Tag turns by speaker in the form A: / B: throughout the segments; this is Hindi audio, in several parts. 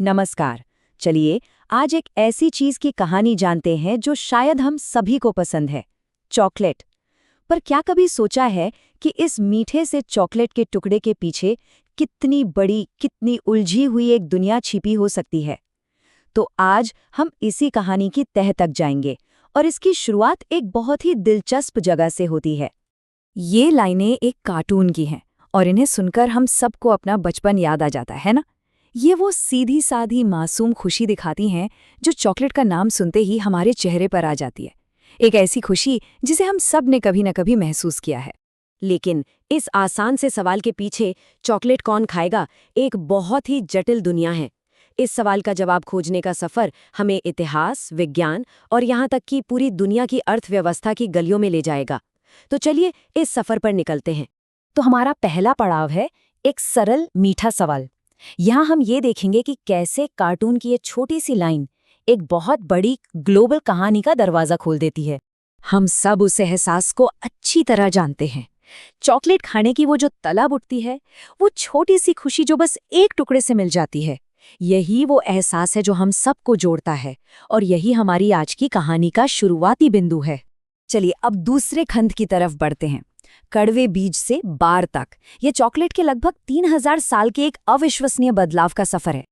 A: नमस्कार। चलिए आज एक ऐसी चीज की कहानी जानते हैं जो शायद हम सभी को पसंद है, चॉकलेट। पर क्या कभी सोचा है कि इस मीठे से चॉकलेट के टुकड़े के पीछे कितनी बड़ी, कितनी उलझी हुई एक दुनिया छिपी हो सकती है? तो आज हम इसी कहानी की तह तक जाएंगे और इसकी शुरुआत एक बहुत ही दिलचस्प जगह से होती है। ये लाइनें एक कार्टून की हैं और इन्हें सुनकर हम सबको अपना बचपन याद आ जाता है ना। ये वो सीधी साधी मासूम खुशी दिखाती हैं जो चॉकलेट का नाम सुनते ही हमारे चेहरे पर आ जाती है। एक ऐसी खुशी जिसे हम सब ने कभी न कभी महसूस किया है। लेकिन इस आसान से सवाल के पीछे चॉकलेट कौन खाएगा एक बहुत ही जटिल दुनिया है। इस सवाल का जवाब खोजने का सफर हमें इतिहास, विज्ञान और यहाँ तक कि पूरी दुनिया की अर्थव्यवस्था की गलियों में ले जाएगा। तो चलिए इस सफर पर निकलते हैं। तो हमारा पहला पड़ाव है एक सरल मीठा सवाल। यहाँ हम ये देखेंगे कि कैसे कार्टून की ये छोटी सी लाइन एक बहुत बड़ी ग्लोबल कहानी का दरवाजा खोल देती है। हम सब उस एहसास को अच्छी तरह जानते हैं। चॉकलेट खाने की वो जो तलब उठती है, वो छोटी सी खुशी जो बस एक टुकड़े से मिल जाती है, यही वो एहसास है जो हम सबको जोड़ता है और यही हमारी आज की कहानी का शुरुआती बिंदु है। चलिए अब दूसरे खंड की तरफ बढ़ते हैं। कड़वे बीज से बार तक ये चॉकलेट के लगभग 3000 साल के एक अविश्वसनीय बदलाव का सफर है।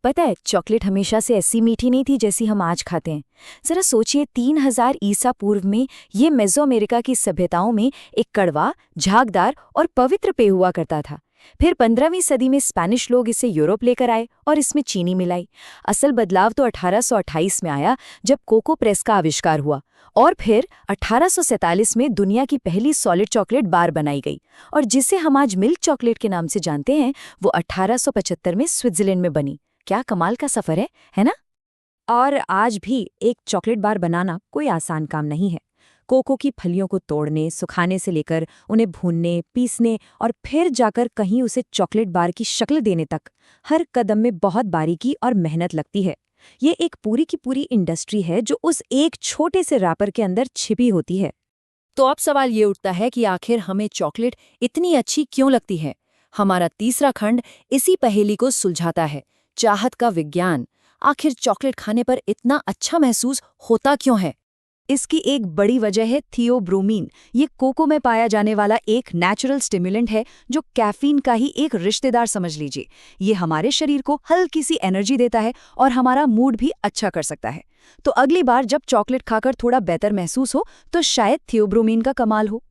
A: पता है, चॉकलेट हमेशा से ऐसी मीठी नहीं थी जैसी हम आज खाते हैं। जरा सोचिए, 3000 ईसा पूर्व में ये मेसोअमेरिका की सभ्यताओं में एक कड़वा, झागदार और पवित्र पेय हुआ करता था। फिर 15वीं सदी में स्पेनिश लोग इसे यूरोप लेकर आए और इसमें चीनी मिलाई। असल बदलाव तो 1828 में आया जब कोको प्रेस का आविष्कार हुआ और फिर 1847 में दुनिया की पहली सॉलिड चॉकलेट बार बनाई गई और जिसे हम आज मिल्क चॉकलेट के नाम से जानते हैं, वो 1875 में स्विट्जरलैंड में बनी। क्या कमाल का सफर है ना? और आज भी एक चॉकलेट बार बनाना कोई आसान काम नहीं है। कोको की फलियों को तोड़ने, सुखाने से लेकर उन्हें भूनने, पीसने और फिर जाकर कहीं उसे चॉकलेट बार की शक्ल देने तक हर कदम में बहुत बारीकी और मेहनत लगती है। ये एक पूरी की पूरी इंडस्ट्री है जो उस एक छोटे से रैपर के अंदर छिपी होती है। तो अब सवाल ये उठता है कि आखिर हमें चॉकलेट इतनी अच्छी क्यों लगती है? हमारा तीसरा खंड इसी पहेली को सुलझाता है, चाहत का विज्ञान। आखिर चॉकलेट खाने पर इतना अच्छा महसूस होता क्यों है? इसकी एक बड़ी वजह है थियोब्रोमीन। ये कोको में पाया जाने वाला एक नेचुरल स्टिमुलेंट है जो कैफीन का ही एक रिश्तेदार समझ लीजिए। ये हमारे शरीर को हल्की सी एनर्जी देता है और हमारा मूड भी अच्छा कर सकता है। तो अगली बार जब चॉकलेट खाकर थोड़ा बेहतर महसूस हो तो शायद थियोब्रोमीन का कमाल हो।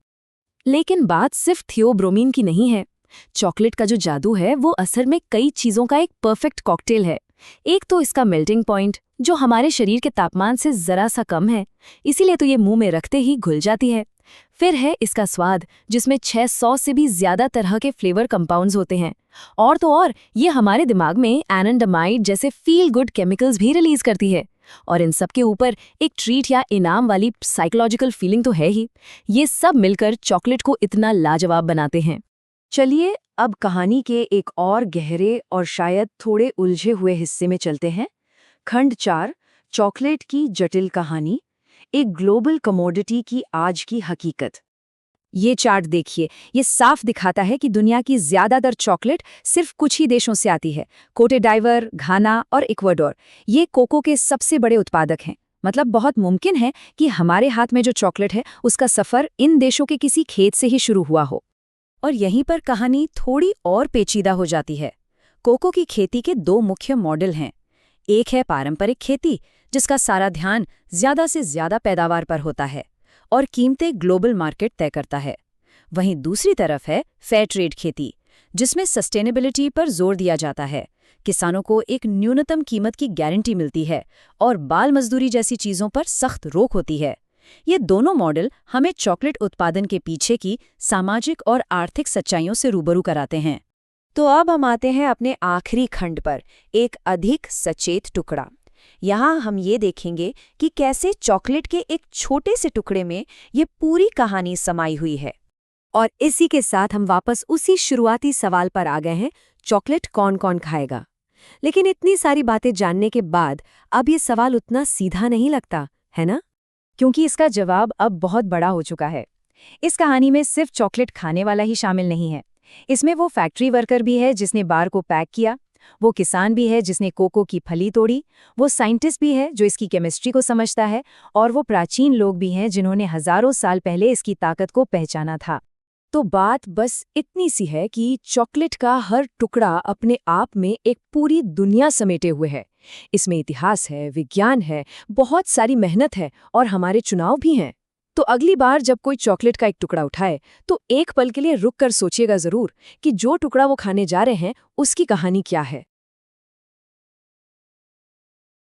A: लेकिन बात सिर्फ थियोब्रोमीन की नहीं है। चॉकलेट का जो जादू है वो असल में कई चीज़ों का एक परफेक्ट कॉकटेल है। एक तो इसका मेल्टिंग पॉइंट जो हमारे शरीर के तापमान से जरा सा कम है, इसीलिए तो ये मुंह में रखते ही घुल जाती है। फिर है इसका स्वाद जिसमें 600 से भी ज्यादा तरह के फ्लेवर कंपाउंड्स होते हैं। और तो और ये हमारे दिमाग में एनंडामाइड जैसे फील गुड केमिकल्स भी रिलीज करती है। और इन सब के ऊपर एक ट्रीट या इनाम वाली साइकोलॉजिकल फीलिंग तो है ही। ये सब मिलकर चॉकलेट को इतना लाजवाब बनाते हैं। चलिए अब कहानी के एक और गहरे और शायद थोड़े उलझे हुए हिस्से में चलते हैं। खंड 4, चॉकलेट की जटिल कहानी, एक ग्लोबल कमोडिटी की आज की हकीकत। ये चार्ट देखिए, ये साफ दिखाता है कि दुनिया की ज्यादातर चॉकलेट सिर्फ कुछ ही देशों से आती है। कोटे डाइवर, घाना और इक्वाडोर ये कोको के सबसे बड़े उत्पादक हैं। मतलब बहुत मुमकिन है कि हमारे हाथ में जो चॉकलेट है उसका सफर इन देशों के किसी खेत से ही शुरू हुआ हो। और यहीं पर कहानी थोड़ी और पेचीदा हो जाती है। कोको की खेती के दो मुख्य मॉडल हैं। एक है पारंपरिक खेती जिसका सारा ध्यान ज्यादा से ज्यादा पैदावार पर होता है और कीमतें ग्लोबल मार्केट तय करता है। वहीं दूसरी तरफ है फेयर ट्रेड खेती जिसमें सस्टेनेबिलिटी पर जोर दिया जाता है। किसानों को एक न्यूनतम कीमत की गारंटी मिलती है और बाल मजदूरी जैसी चीजों पर सख्त रोक होती है। ये दोनों मॉडल हमें चॉकलेट उत्पादन के पीछे की सामाजिक और आर्थिक सच्चाइयों से रूबरू कराते हैं। तो अब हम आते हैं अपने आखिरी खंड पर, एक अधिक सचेत टुकड़ा। यहाँ हम ये देखेंगे कि कैसे चॉकलेट के एक छोटे से टुकड़े में ये पूरी कहानी समाई हुई है। और इसी के साथ हम वापस उसी शुरुआती सवाल पर आ गए हैं, चॉकलेट कौन कौन खाएगा। लेकिन इतनी सारी बातें जानने के बाद अब ये सवाल उतना सीधा नहीं लगता, है ना? क्योंकि इसका जवाब अब बहुत बड़ा हो चुका है। इस कहानी में सिर्फ चॉकलेट खाने वाला ही शामिल नहीं है। इसमें वो फैक्ट्री वर्कर भी है जिसने बार को पैक किया, वो किसान भी है जिसने कोको की फली तोड़ी, वो साइंटिस्ट भी है जो इसकी केमिस्ट्री को समझता है, और वो प्राचीन लोग भी हैं जिन्होंने हजारों साल पहले इसकी ताकत को पहचाना था। तो बात बस इतनी सी है कि चॉकलेट का हर टुकड़ा अपने आप में एक पूरी दुनिया समेटे हुए है। इसमें इतिहास है, विज्ञान है, बहुत सारी मेहनत है और हमारे चुनाव भी हैं। तो अगली बार जब कोई चॉकलेट का एक टुकड़ा उठाए तो एक पल के लिए रुक कर सोचिएगा जरूर कि जो टुकड़ा वो खाने जा रहे हैं उसकी कहानी क्या है।